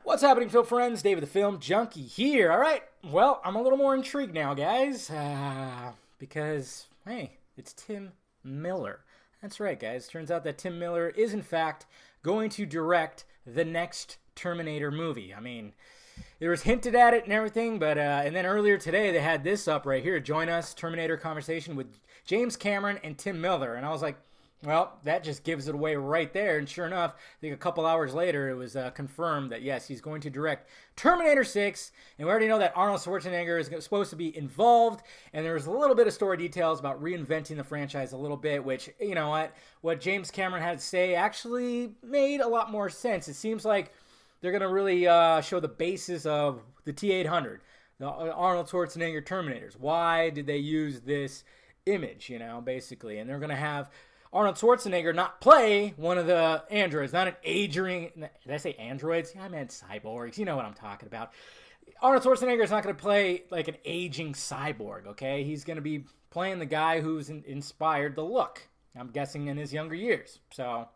What's happening, film friends? David the Film Junkie here. All right, well, I'm a little more intrigued now, guys, because, hey, it's Tim Miller. That's right, guys. Turns out that Tim Miller is, in fact, going to direct the next Terminator movie. I mean, it was hinted at it and everything, but, and then earlier today, they had this up right here, Join Us, Terminator Conversation with James Cameron and Tim Miller, and I was like, well, that just gives it away right there. And sure enough, I think a couple hours later, it was confirmed that, yes, he's going to direct Terminator 6. And we already know that Arnold Schwarzenegger is supposed to be involved. And there's a little bit of story details about reinventing the franchise a little bit, which, you know what James Cameron had to say actually made a lot more sense. It seems like they're going to really show the basis of the T-800, the Arnold Schwarzenegger Terminators. Why did they use this image, you know, basically? And they're going to have Arnold Schwarzenegger not play one of the androids, not an aging, did I say androids? Yeah, I meant cyborgs. You know what I'm talking about. Arnold Schwarzenegger is not going to play like an aging cyborg, okay? He's going to be playing the guy who's inspired the look, I'm guessing, in his younger years. So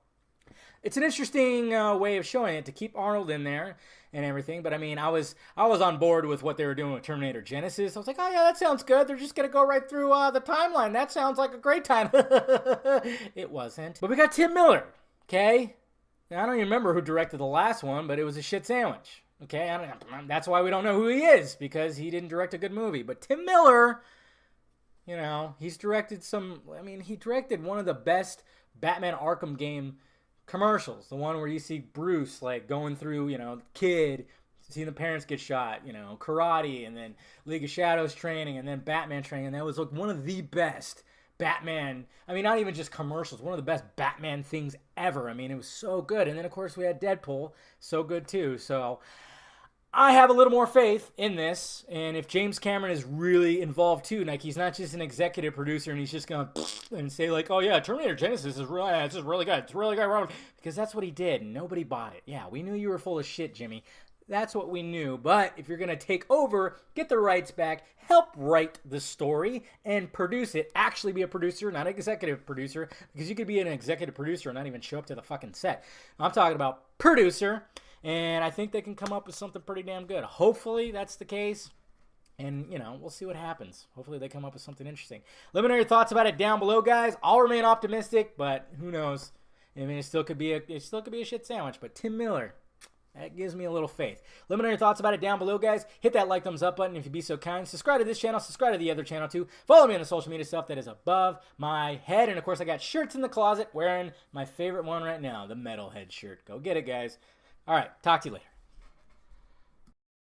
it's an interesting way of showing it to keep Arnold in there and everything. But I mean, I was on board with what they were doing with Terminator Genesis. I was like, oh yeah, that sounds good. They're just gonna go right through the timeline. That sounds like a great time. It wasn't. But we got Tim Miller. Okay, now, I don't even remember who directed the last one, but it was a shit sandwich. Okay, that's why we don't know who he is, because he didn't direct a good movie. But Tim Miller, you know, he's directed some. I mean, he directed one of the best Batman Arkham game commercials, the one where you see Bruce like going through, you know, kid, seeing the parents get shot, you know, karate, and then League of Shadows training, and then Batman training, and that was like one of the best Batman, I mean, not even just commercials, one of the best Batman things ever. I mean, it was so good. And then of course we had Deadpool, so good too. So I have a little more faith in this, and if James Cameron is really involved too, like he's not just an executive producer and he's just gonna and say like, oh yeah, Terminator Genesis is really, it's just really good, it's really good, because that's what he did, and nobody bought it. Yeah, we knew you were full of shit, Jimmy. That's what we knew. But if you're gonna take over, get the rights back, help write the story, and produce it, actually be a producer, not an executive producer, because you could be an executive producer and not even show up to the fucking set. I'm talking about producer. And I think they can come up with something pretty damn good. Hopefully that's the case. And, you know, we'll see what happens. Hopefully they come up with something interesting. Let me know your thoughts about it down below, guys. I'll remain optimistic, but who knows? I mean, it still could be a shit sandwich. But Tim Miller, that gives me a little faith. Let me know your thoughts about it down below, guys. Hit that like, thumbs up button if you'd be so kind. Subscribe to this channel. Subscribe to the other channel, too. Follow me on the social media stuff that is above my head. And, of course, I got shirts in the closet wearing my favorite one right now, the Metalhead shirt. Go get it, guys. All right, talk to you later.